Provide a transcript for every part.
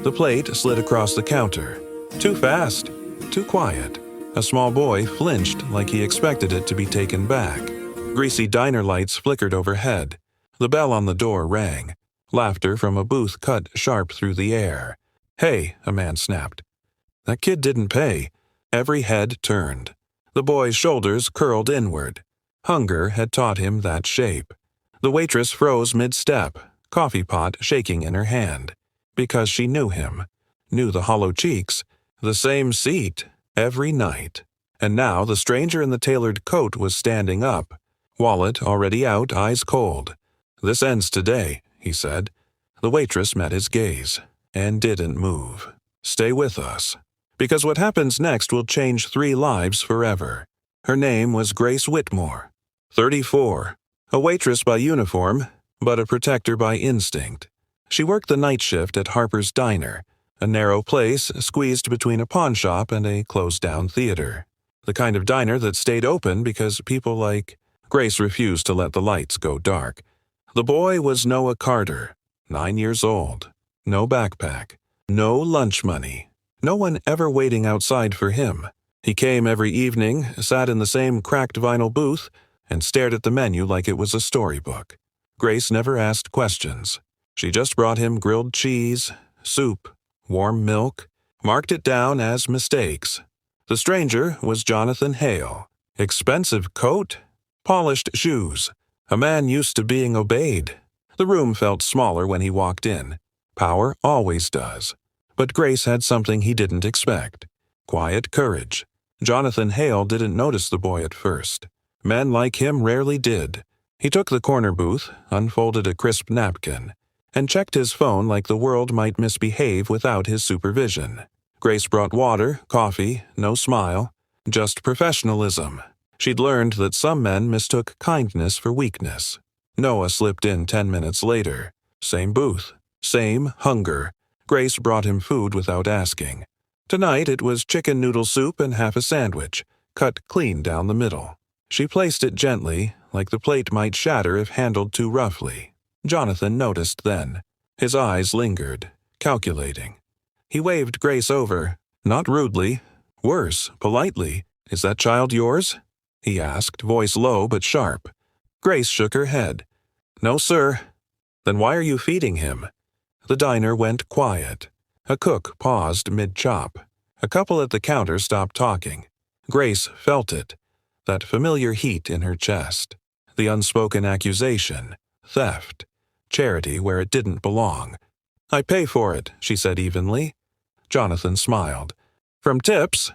The plate slid across the counter. Too fast. Too quiet. A small boy flinched like he expected it to be taken back. Greasy diner lights flickered overhead. The bell on the door rang. Laughter from a booth cut sharp through the air. "Hey," a man snapped. That kid didn't pay. Every head turned. The boy's shoulders curled inward. Hunger had taught him that shape. The waitress froze mid-step, coffee pot shaking in her hand. Because she knew him. Knew the hollow cheeks. The same seat. Every night. And now the stranger in the tailored coat was standing up. Wallet already out, eyes cold. "This ends today," he said. The waitress met his gaze. And didn't move. "Stay with us. Because what happens next will change 3 lives forever." Her name was Grace Whitmore. 34. A waitress by uniform, but a protector by instinct. She worked the night shift at Harper's Diner, a narrow place squeezed between a pawn shop and a closed-down theater. The kind of diner that stayed open because people like Grace refused to let the lights go dark. The boy was Noah Carter, 9 years old. No backpack. No lunch money. No one ever waiting outside for him. He came every evening, sat in the same cracked vinyl booth, and stared at the menu like it was a storybook. Grace never asked questions. She just brought him grilled cheese, soup, warm milk, marked it down as mistakes. The stranger was Jonathan Hale. Expensive coat, polished shoes, a man used to being obeyed. The room felt smaller when he walked in. Power always does. But Grace had something he didn't expect. Quiet courage. Jonathan Hale didn't notice the boy at first. Men like him rarely did. He took the corner booth, unfolded a crisp napkin, and checked his phone like the world might misbehave without his supervision. Grace brought water, coffee, no smile, just professionalism. She'd learned that some men mistook kindness for weakness. Noah slipped in 10 minutes later. Same booth. Same hunger. Grace brought him food without asking. Tonight it was chicken noodle soup and half a sandwich, cut clean down the middle. She placed it gently, like the plate might shatter if handled too roughly. Jonathan noticed then. His eyes lingered, calculating. He waved Grace over, not rudely, worse, politely. "Is that child yours?" he asked, voice low but sharp. Grace shook her head. "No, sir." "Then why are you feeding him?" The diner went quiet. A cook paused mid-chop. A couple at the counter stopped talking. Grace felt it, that familiar heat in her chest, the unspoken accusation, theft, charity where it didn't belong. "I pay for it," she said evenly. Jonathan smiled. "From tips?"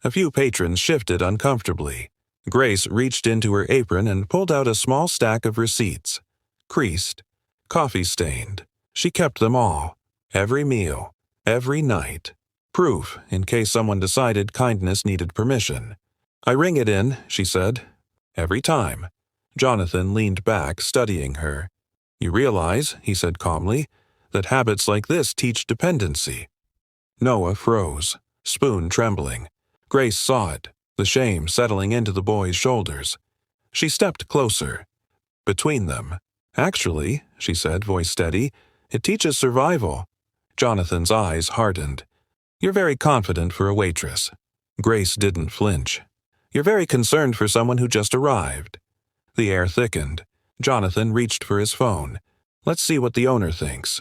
A few patrons shifted uncomfortably. Grace reached into her apron and pulled out a small stack of receipts. Creased, coffee-stained. She kept them all. Every meal. Every night. Proof, in case someone decided kindness needed permission. "I ring it in," she said. "Every time." Jonathan leaned back, studying her. "You realize," he said calmly, "that habits like this teach dependency." Noah froze, spoon trembling. Grace saw it, the shame settling into the boy's shoulders. She stepped closer. Between them. "Actually," she said, voice steady, "it teaches survival." Jonathan's eyes hardened. "You're very confident for a waitress." Grace didn't flinch. "You're very concerned for someone who just arrived." The air thickened. Jonathan reached for his phone. "Let's see what the owner thinks."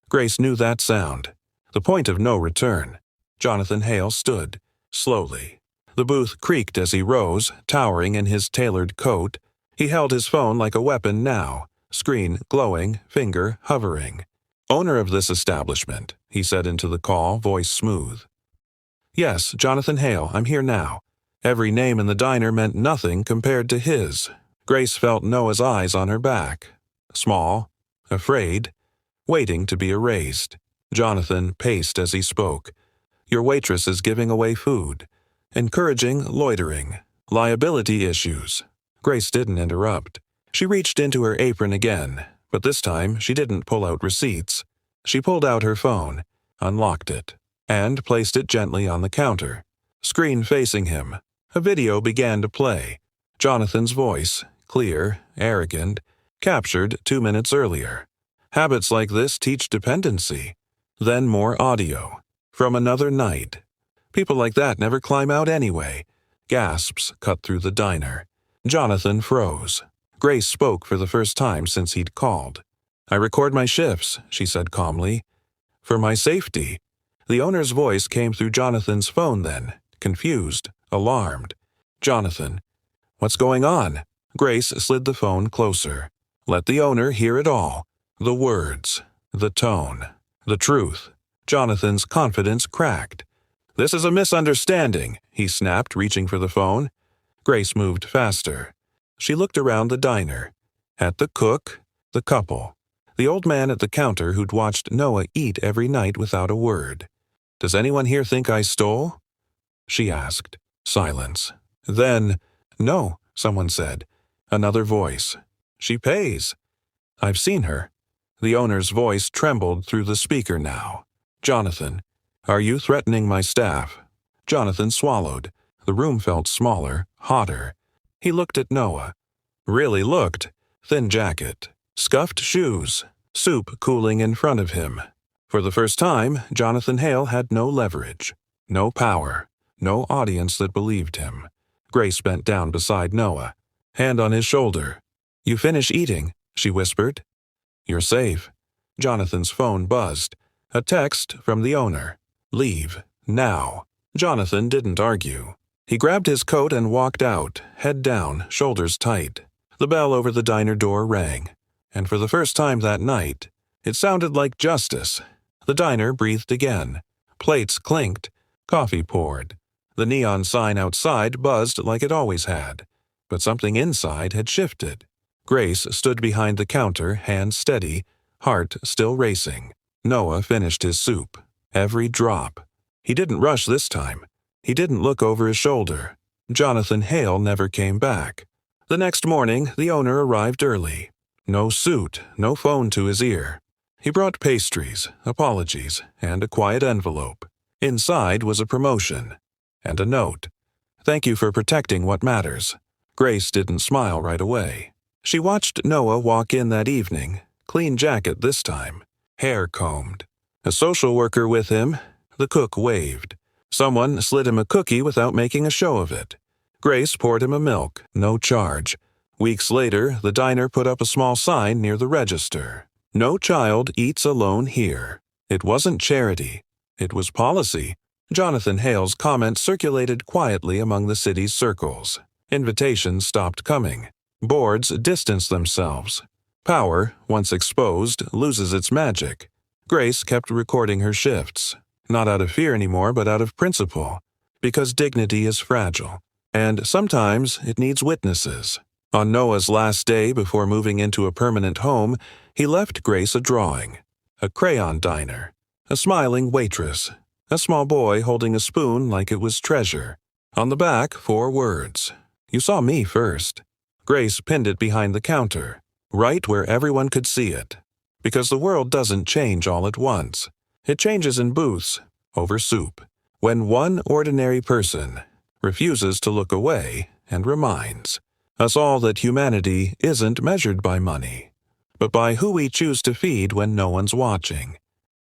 Grace knew that sound. The point of no return. Jonathan Hale stood, slowly. The booth creaked as he rose, towering in his tailored coat. He held his phone like a weapon now, screen glowing, finger hovering. "Owner of this establishment," he said into the call, voice smooth. "Yes, Jonathan Hale, I'm here now." Every name in the diner meant nothing compared to his. Grace felt Noah's eyes on her back. Small, afraid, waiting to be erased. Jonathan paced as he spoke. "Your waitress is giving away food. Encouraging loitering. Liability issues." Grace didn't interrupt. She reached into her apron again, but this time she didn't pull out receipts. She pulled out her phone, unlocked it, and placed it gently on the counter. Screen facing him. A video began to play. Jonathan's voice, clear, arrogant, captured 2 minutes earlier. "Habits like this teach dependency." Then more audio. From another night. People like that never climb out anyway. Gasps cut through the diner. Jonathan froze. Grace spoke for the first time since he'd called. "I record my shifts," she said calmly. "For my safety." The owner's voice came through Jonathan's phone then, confused, alarmed. "Jonathan, what's going on?" Grace slid the phone closer. Let the owner hear it all. The words, the tone, the truth. Jonathan's confidence cracked. "This is a misunderstanding," he snapped, reaching for the phone. Grace moved faster. She looked around the diner. At the cook, the couple. The old man at the counter who'd watched Noah eat every night without a word. "Does anyone here think I stole?" she asked. Silence. Then, "No," someone said. Another voice. "She pays." "I've seen her." The owner's voice trembled through the speaker now. "Jonathan, are you threatening my staff?" Jonathan swallowed. The room felt smaller, hotter. He looked at Noah. Really looked. Thin jacket, scuffed shoes, soup cooling in front of him. For the first time, Jonathan Hale had no leverage, no power, no audience that believed him. Grace bent down beside Noah, hand on his shoulder. "You finish eating," she whispered. "You're safe." Jonathan's phone buzzed. A text from the owner. "Leave, now." Jonathan didn't argue. He grabbed his coat and walked out, head down, shoulders tight. The bell over the diner door rang, and for the first time that night, it sounded like justice. The diner breathed again. Plates clinked, coffee poured. The neon sign outside buzzed like it always had, but something inside had shifted. Grace stood behind the counter, hands steady, heart still racing. Noah finished his soup. Every drop. He didn't rush this time. He didn't look over his shoulder. Jonathan Hale never came back. The next morning, the owner arrived early. No suit, no phone to his ear. He brought pastries, apologies, and a quiet envelope. Inside was a promotion. And a note. "Thank you for protecting what matters." Grace didn't smile right away. She watched Noah walk in that evening, clean jacket this time, hair combed. A social worker with him. The cook waved. Someone slid him a cookie without making a show of it. Grace poured him a milk, no charge. Weeks later, the diner put up a small sign near the register. "No child eats alone here." It wasn't charity. It was policy. Jonathan Hale's comment circulated quietly among the city's circles. Invitations stopped coming. Boards distanced themselves. Power, once exposed, loses its magic. Grace kept recording her shifts, not out of fear anymore, but out of principle, because dignity is fragile, and sometimes it needs witnesses. On Noah's last day before moving into a permanent home, he left Grace a drawing, a crayon diner, a smiling waitress, a small boy holding a spoon like it was treasure. On the back, 4 words. "You saw me first." Grace pinned it behind the counter, right where everyone could see it. Because the world doesn't change all at once. It changes in booths, over soup, when one ordinary person refuses to look away and reminds us all that humanity isn't measured by money, but by who we choose to feed when no one's watching.